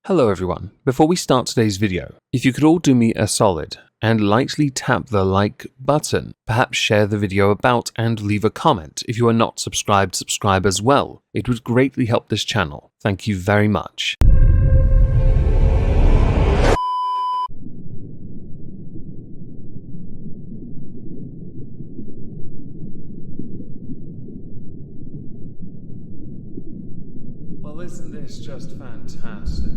Hello everyone. Before we start today's video, if you could all do me a solid and lightly tap the like button, perhaps share the video about and leave a comment. If you are not subscribed, subscribe as well. It would greatly help this channel. Thank you very much. Well, isn't this just fantastic?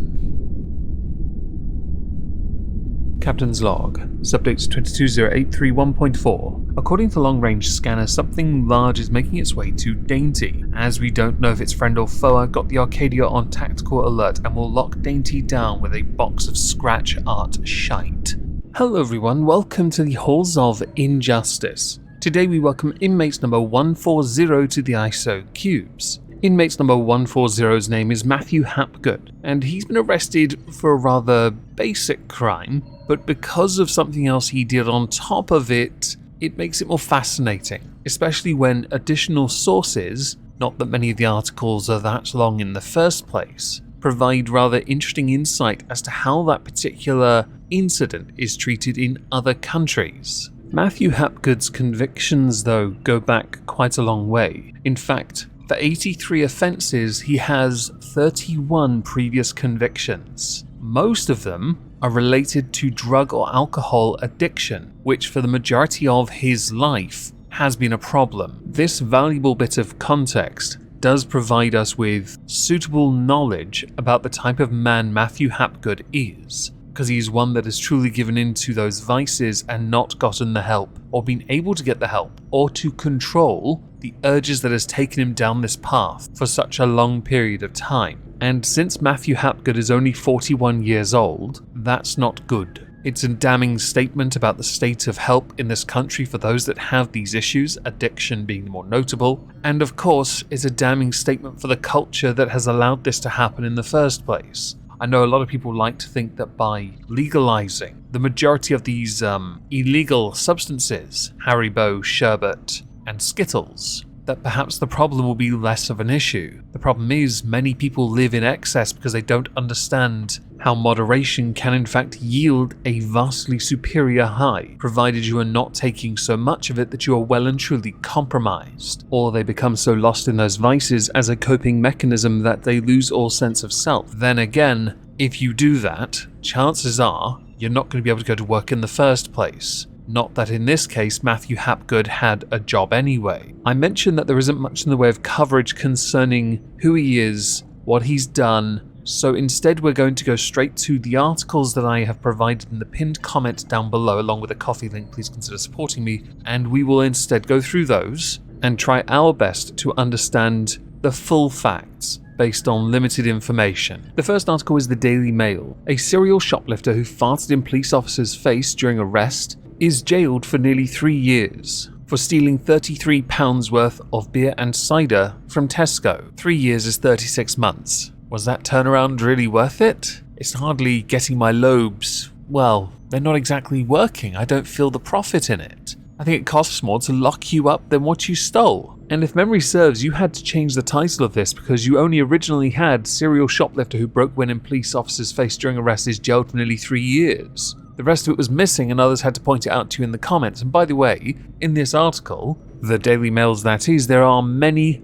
Captain's log, subject 220831.4. According to long-range scanner, something large is making its way to Dainty. As we don't know if it's friend or foe, I've got the Arcadia on tactical alert and will lock Dainty down with a box of scratch art shite. Hello everyone, welcome to the Halls of Injustice. Today we welcome inmate number 140 to the ISO cubes. Inmate number 140's name is Matthew Hapgood, and he's been arrested for a rather basic crime, but because of something else he did on top of it, it makes it more fascinating, especially when additional sources, not that many of the articles are that long in the first place, provide rather interesting insight as to how that particular incident is treated in other countries. Matthew Hapgood's convictions, though, go back quite a long way. In fact, for 83 offences, he has 31 previous convictions. Most of them are related to drug or alcohol addiction, which for the majority of his life has been a problem. This valuable bit of context does provide us with suitable knowledge about the type of man Matthew Hapgood is, because he's one that has truly given in to those vices and not gotten the help, or been able to get the help, or to control the urges that has taken him down this path for such a long period of time. And since Matthew Hapgood is only 41 years old, that's not good. It's a damning statement about the state of help in this country for those that have these issues, addiction being more notable, and of course it's a damning statement for the culture that has allowed this to happen in the first place. I know a lot of people like to think that by legalizing the majority of these illegal substances, Haribo, sherbet, and Skittles, that perhaps the problem will be less of an issue. The problem is many people live in excess because they don't understand how moderation can in fact yield a vastly superior high, provided you are not taking so much of it that you are well and truly compromised, or they become so lost in those vices as a coping mechanism that they lose all sense of self. Then again, if you do that, chances are you're not going to be able to go to work in the first place. Not that in this case Matthew Hapgood had a job anyway. I mentioned that there isn't much in the way of coverage concerning who he is, what he's done, so instead we're going to go straight to the articles that I have provided in the pinned comment down below along with a coffee link. Please consider supporting me, and we will instead go through those and try our best to understand the full facts based on limited information. The first article is the Daily Mail. A serial shoplifter who farted in police officer's face during arrest is jailed for nearly 3 years for stealing £33 worth of beer and cider from Tesco. 3 years is 36 months. Was that turnaround really worth it? It's hardly getting my lobes. Well, they're not exactly working. I don't feel the profit in it. I think it costs more to lock you up than what you stole. And if memory serves, you had to change the title of this because you only originally had serial shoplifter who broke wind in police officer's face during arrest is jailed for nearly 3 years. The rest of it was missing and others had to point it out to you in the comments. And by the way, in this article, the Daily Mail's that is, there are many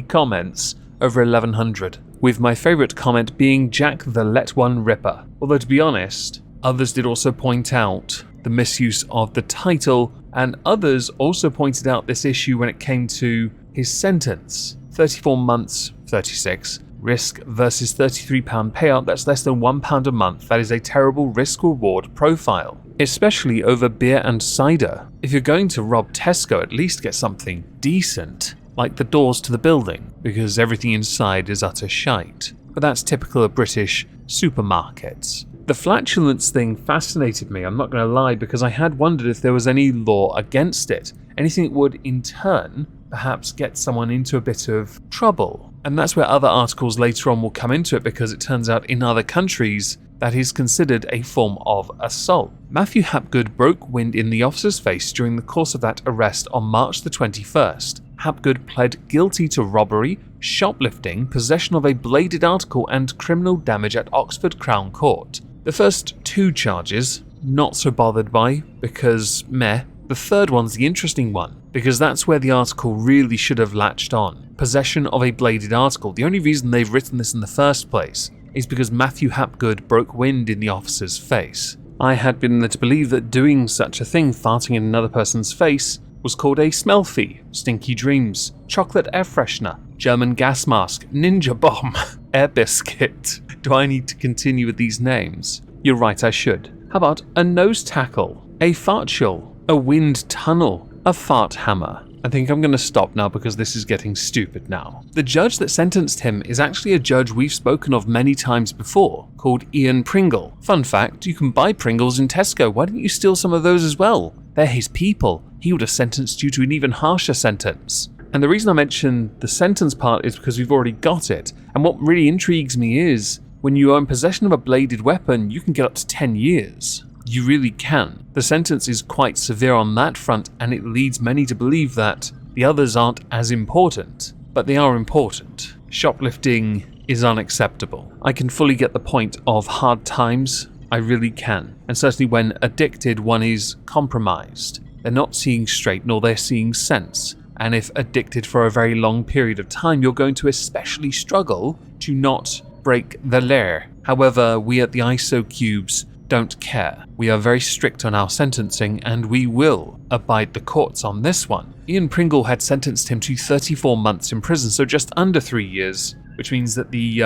comments, over 1100, with my favourite comment being Jack the Let One Ripper. Although to be honest, others did also point out the misuse of the title, and others also pointed out this issue when it came to his sentence. 34 months, 36. Risk versus £33 payout, that's less than £1 a month. That is a terrible risk-reward profile, especially over beer and cider. If you're going to rob Tesco, at least get something decent, like the doors to the building, because everything inside is utter shite. But that's typical of British supermarkets. The flatulence thing fascinated me, I'm not going to lie, because I had wondered if there was any law against it. Anything that would, in turn, perhaps get someone into a bit of trouble. And that's where other articles later on will come into it, because it turns out in other countries that is considered a form of assault. Matthew Hapgood broke wind in the officer's face during the course of that arrest on March the 21st. Hapgood pled guilty to robbery, shoplifting, possession of a bladed article, and criminal damage at Oxford Crown Court. The first 2 charges, not so bothered by, because meh. The third one's the interesting one, because that's where the article really should have latched on. Possession of a bladed article. The only reason they've written this in the first place is because Matthew Hapgood broke wind in the officer's face. I had been led to believe that doing such a thing, farting in another person's face, was called a smell-fee, stinky dreams, chocolate air freshener, German gas mask, ninja bomb, air biscuit. Do I need to continue with these names? You're right, I should. How about a nose tackle, a fartful, a wind tunnel, a fart hammer? I think I'm going to stop now because this is getting stupid now. The judge that sentenced him is actually a judge we've spoken of many times before, called Ian Pringle. Fun fact, you can buy Pringles in Tesco. Why didn't you steal some of those as well? They're his people. He would have sentenced you to an even harsher sentence. And the reason I mention the sentence part is because we've already got it. And what really intrigues me is, when you are in possession of a bladed weapon, you can get up to 10 years. You really can. The sentence is quite severe on that front, and it leads many to believe that the others aren't as important. But they are important. Shoplifting is unacceptable. I can fully get the point of hard times. I really can. And certainly when addicted, one is compromised. They're not seeing straight, nor they're seeing sense. And if addicted for a very long period of time, you're going to especially struggle to not break the law. However, we at the ISO Cubes don't care. We are very strict on our sentencing, and we will abide the courts on this one. Ian Pringle had sentenced him to 34 months in prison, so just under 3 years, which means that the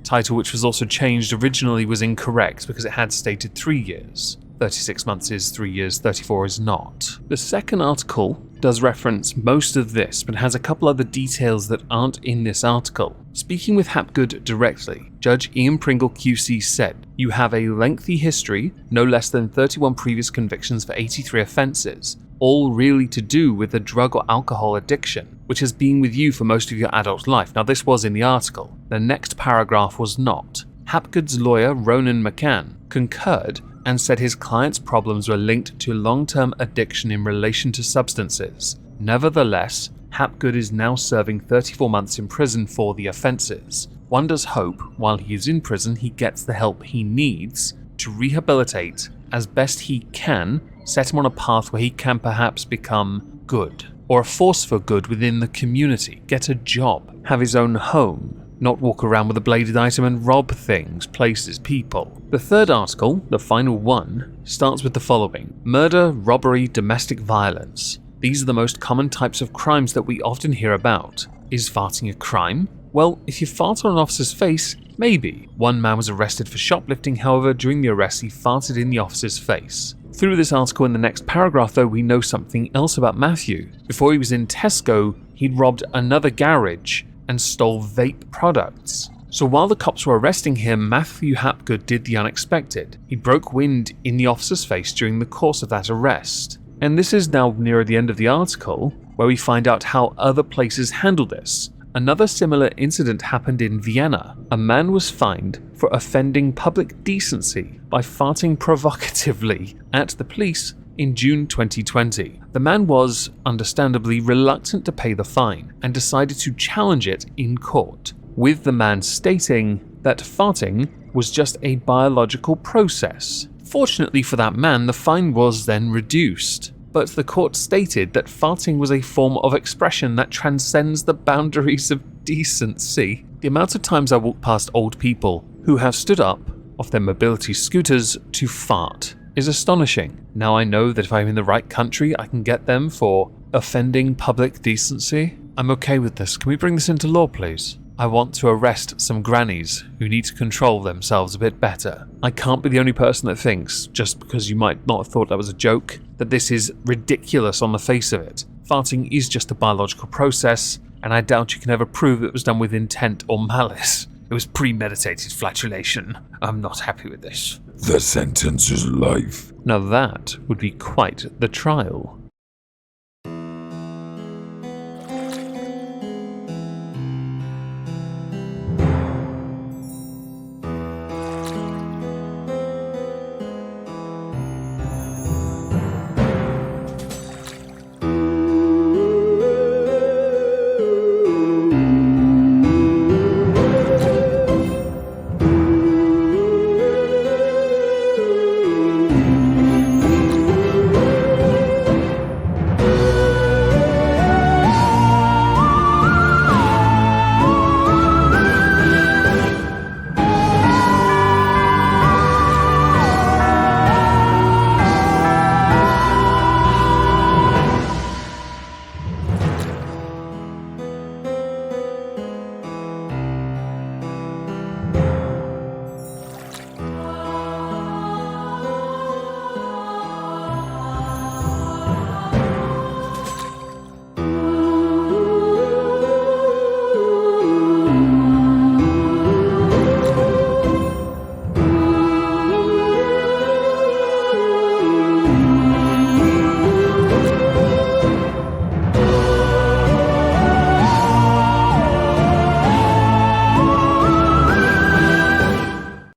title, which was also changed originally, was incorrect because it had stated 3 years. 36 months is 3 years, 34 is not. The second article does reference most of this, but has a couple other details that aren't in this article. Speaking with Hapgood directly, Judge Ian Pringle QC said, "You have a lengthy history, no less than 31 previous convictions for 83 offences, all really to do with the drug or alcohol addiction, which has been with you for most of your adult life." Now this was in the article. The next paragraph was not. Hapgood's lawyer, Ronan McCann, concurred and said his client's problems were linked to long-term addiction in relation to substances. Nevertheless, Hapgood is now serving 34 months in prison for the offences. One does hope, while he is in prison, he gets the help he needs to rehabilitate as best he can, set him on a path where he can perhaps become good, or a force for good within the community, get a job, have his own home, not walk around with a bladed item and rob things, places, people. The third article, the final one, starts with the following: murder, robbery, domestic violence. These are the most common types of crimes that we often hear about. Is farting a crime? Well, if you fart on an officer's face, maybe. One man was arrested for shoplifting, however, during the arrest he farted in the officer's face. Through this article in the next paragraph, though, we know something else about Matthew. Before he was in Tesco, he'd robbed another garage and stole vape products. So while the cops were arresting him, Matthew Hapgood did the unexpected. He broke wind in the officer's face during the course of that arrest. And this is now nearer the end of the article, where we find out how other places handle this. Another similar incident happened in Vienna. A man was fined for offending public decency by farting provocatively at the police in June 2020. The man was, understandably, reluctant to pay the fine and decided to challenge it in court, with the man stating that farting was just a biological process. Fortunately for that man, the fine was then reduced, but the court stated that farting was a form of expression that transcends the boundaries of decency. The amount of times I walk past old people who have stood up off their mobility scooters to fart is astonishing. Now I know that if I'm in the right country, I can get them for offending public decency. I'm okay with this. Can we bring this into law, please? I want to arrest some grannies who need to control themselves a bit better. I can't be the only person that thinks, just because you might not have thought that was a joke, that this is ridiculous on the face of it. Farting is just a biological process, and I doubt you can ever prove it was done with intent or malice. It was premeditated flatulation. I'm not happy with this. The sentence is life. Now that would be quite the trial.